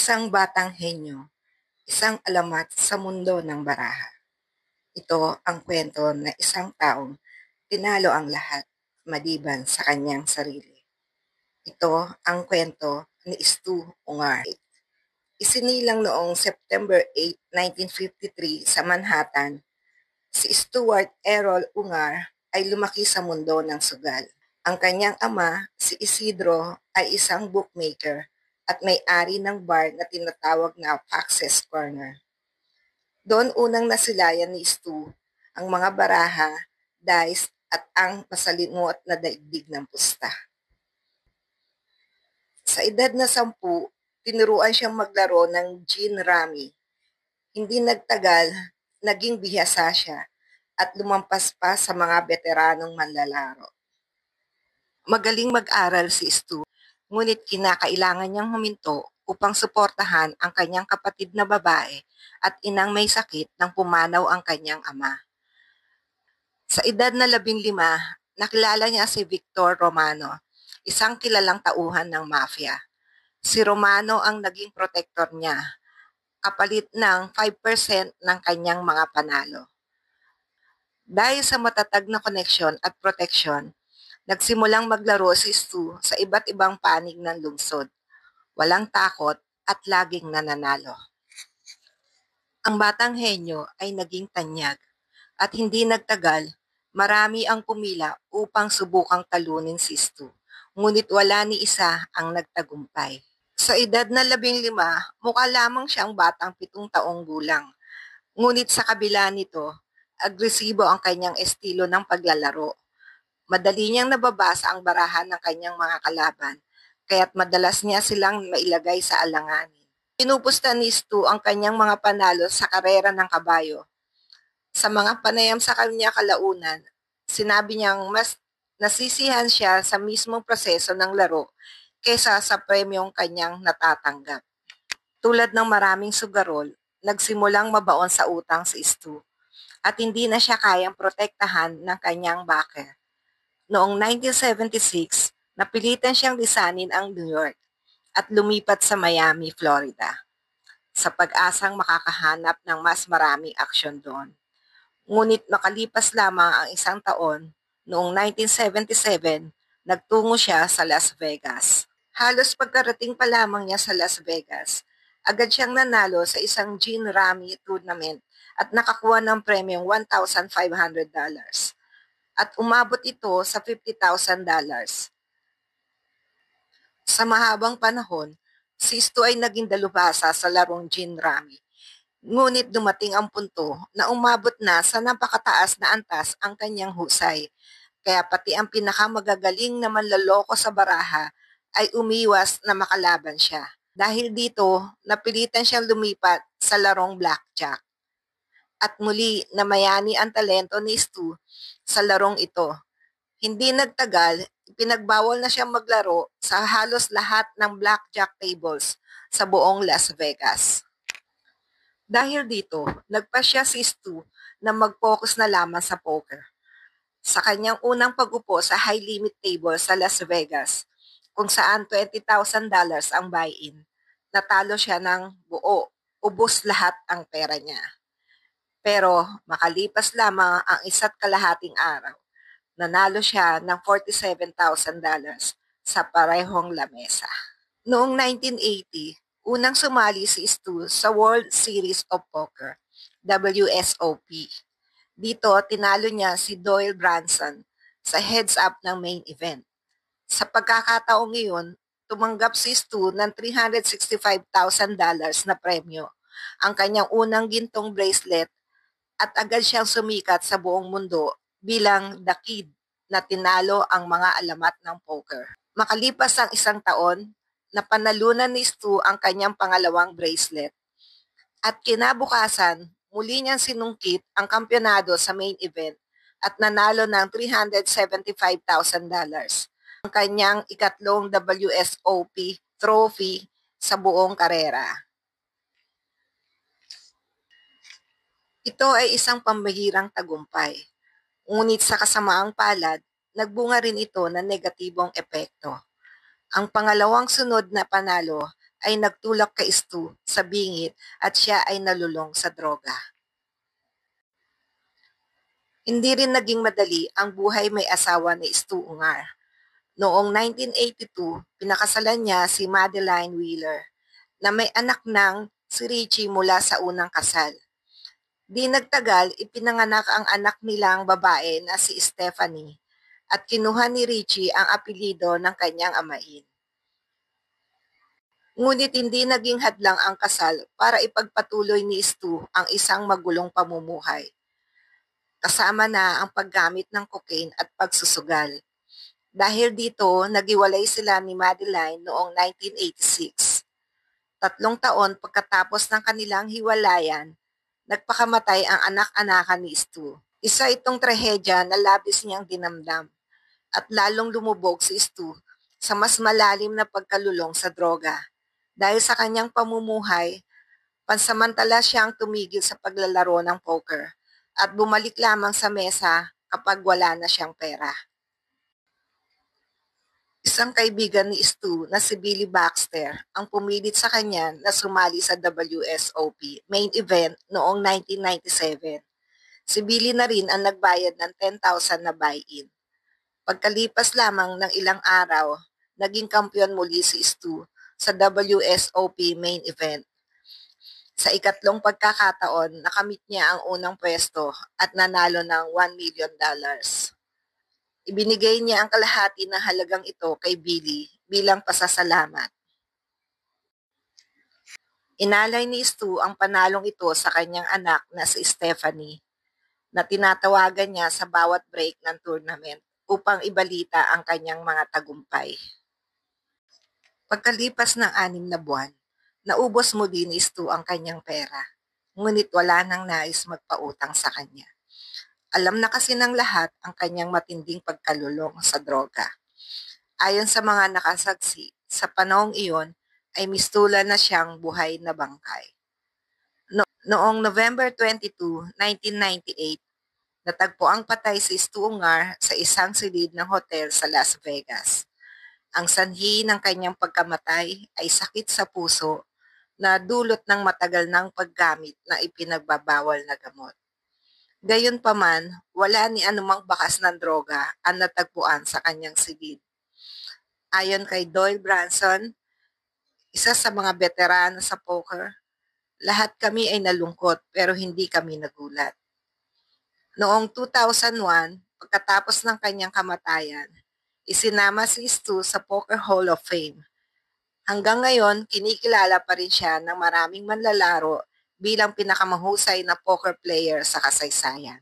Isang batang henyo, isang alamat sa mundo ng baraha. Ito ang kwento na isang taong tinalo ang lahat maliban sa kanyang sarili. Ito ang kwento ni Stu Ungar. Isinilang noong September 8, 1953 sa Manhattan, si Stuart Errol Ungar ay lumaki sa mundo ng sugal. Ang kanyang ama, si Isidro, ay isang bookmaker at may-ari ng bar na tinatawag na Fox's Corner. Doon unang nasilayan ni Stu ang mga baraha, dice at ang masalimuot na daigdig ng pusta. Sa edad na 10, tinuruan siyang maglaro ng gin rummy. Hindi nagtagal, naging bihasa siya at lumampas pa sa mga veteranong manlalaro. Magaling mag-aral si Stu, ngunit kinakailangan niyang huminto upang suportahan ang kanyang kapatid na babae at inang may sakit nang pumanaw ang kanyang ama. Sa edad na 15, nakilala niya si Victor Romano, isang kilalang tauhan ng mafia. Si Romano ang naging protector niya, kapalit ng 5% ng kanyang mga panalo. Dahil sa matatag na koneksyon at proteksyon, nagsimulang maglaro si Stu sa iba't ibang panig ng lungsod. Walang takot at laging nananalo. Ang batang henyo ay naging tanyag at hindi nagtagal, marami ang pumila upang subukang talunin si Stu. Ngunit wala ni isa ang nagtagumpay. Sa edad na 15, mukha lamang siyang batang 7 taong gulang. Ngunit sa kabila nito, agresibo ang kanyang estilo ng paglalaro. Madali niyang nababasa ang barahan ng kanyang mga kalaban, kaya't madalas niya silang mailagay sa alanganin. Pinupusta ni Stu ang kanyang mga panalo sa karera ng kabayo. Sa mga panayam sa kanya kalaunan, sinabi niyang mas nasisihan siya sa mismong proseso ng laro kesa sa premyong kanyang natatanggap. Tulad ng maraming sugarol, nagsimulang mabaon sa utang si Stu at hindi na siya kayang protektahan ng kanyang backer. Noong 1976, napilitan siyang lisanin ang New York at lumipat sa Miami, Florida, sa pag-asang makakahanap ng mas maraming aksyon doon. Ngunit makalipas lamang ang isang taon, noong 1977, nagtungo siya sa Las Vegas. Halos pagkarating pa lamang niya sa Las Vegas, agad siyang nanalo sa isang gin rummy tournament at nakakuha ng premyong $1,500. At umabot ito sa $50,000. Sa mahabang panahon, si Stu ay naging dalubhasa sa larong gin rummy. Ngunit dumating ang punto na umabot na sa napakataas na antas ang kanyang husay. Kaya pati ang pinakamagagaling na manloloko sa baraha ay umiwas na makalaban siya. Dahil dito, napilitan siyang lumipat sa larong blackjack. At muli namayani ang talento ni Stu sa larong ito. Hindi nagtagal, pinagbawal na siyang maglaro sa halos lahat ng blackjack tables sa buong Las Vegas. Dahil dito, nagpasya si Stu na mag-focus na lamang sa poker. Sa kanyang unang pag-upo sa high-limit table sa Las Vegas, kung saan $20,000 ang buy-in, natalo siya ng buo, ubos lahat ang pera niya. Pero makalipas lamang ang 1.5 araw, nanalo siya ng $47,000 sa parehong lamesa. Noong 1980, unang sumali si Stu sa World Series of Poker, WSOP. Dito, tinalo niya si Doyle Branson sa heads-up ng main event. Sa pagkakataong iyon, tumanggap si Stu ng $365,000 na premyo, ang kanyang unang gintong bracelet, at agad siyang sumikat sa buong mundo bilang The Kid na tinalo ang mga alamat ng poker. Makalipas ang 1 taon, napanalunan ni Stu ang kanyang pangalawang bracelet. At kinabukasan, muli niyang sinungkit ang kampyonado sa main event at nanalo ng $375,000, ang kanyang ikatlong WSOP trophy sa buong karera. Ito ay isang pambihirang tagumpay. Ngunit sa kasamaang palad, nagbunga rin ito ng negatibong epekto. Ang pangalawang sunod na panalo ay nagtulak kay Stu sa bingit at siya ay nalulong sa droga. Hindi rin naging madali ang buhay may asawa ni Stu Ungar. Noong 1982, pinakasalan niya si Madeline Wheeler na may anak ng si Richie mula sa unang kasal. Di nagtagal, ipinanganak ang anak nilang babae na si Stephanie at kinuha ni Richie ang apelyido ng kanyang amain. Ngunit hindi naging hadlang ang kasal para ipagpatuloy ni Stu ang isang magulong pamumuhay. Kasama na ang paggamit ng cocaine at pagsusugal. Dahil dito, nagiwalay sila ni Madeline noong 1986. 3 taon pagkatapos ng kanilang hiwalayan, nagpakamatay ang anak-anakan ni Stu. Isa itong trahedya na labis niyang dinamdam at lalong lumubog si Stu sa mas malalim na pagkalulong sa droga. Dahil sa kanyang pamumuhay, pansamantala siyang tumigil sa paglalaro ng poker at bumalik lamang sa mesa kapag wala na siyang pera. Isang kaibigan ni Stu na si Billy Baxter ang pumilit sa kanya na sumali sa WSOP main event noong 1997. Si Billy na rin ang nagbayad ng 10,000 na buy-in. Pagkalipas lamang ng ilang araw, naging kampiyon muli si Stu sa WSOP main event. Sa ikatlong pagkakataon, nakamit niya ang unang pwesto at nanalo ng $1 million. Ibinigay niya ang kalahati ng halagang ito kay Billy bilang pasasalamat. Inalay ni Stu ang panalong ito sa kanyang anak na si Stephanie, na tinatawagan niya sa bawat break ng tournament upang ibalita ang kanyang mga tagumpay. Pagkalipas ng 6 na buwan, naubos muli ni Stu ang kanyang pera, ngunit wala nang nais magpautang sa kanya. Alam na kasi ng lahat ang kanyang matinding pagkalulong sa droga. Ayon sa mga nakasaksi, sa panahong iyon ay mistulan na siyang buhay na bangkay. Noong November 22, 1998, natagpo ang patay si Stu Ungar sa isang silid ng hotel sa Las Vegas. Ang sanhi ng kanyang pagkamatay ay sakit sa puso na dulot ng matagal ng paggamit ng ipinagbabawal na gamot. Gayunpaman, wala ni anumang bakas ng droga ang natagpuan sa kanyang silid. Ayon kay Doyle Branson, isa sa mga veterano sa poker, lahat kami ay nalungkot pero hindi kami nagulat. Noong 2001, pagkatapos ng kanyang kamatayan, isinama si Stu sa Poker Hall of Fame. Hanggang ngayon, kinikilala pa rin siya ng maraming manlalaro bilang pinakamahusay na poker player sa kasaysayan.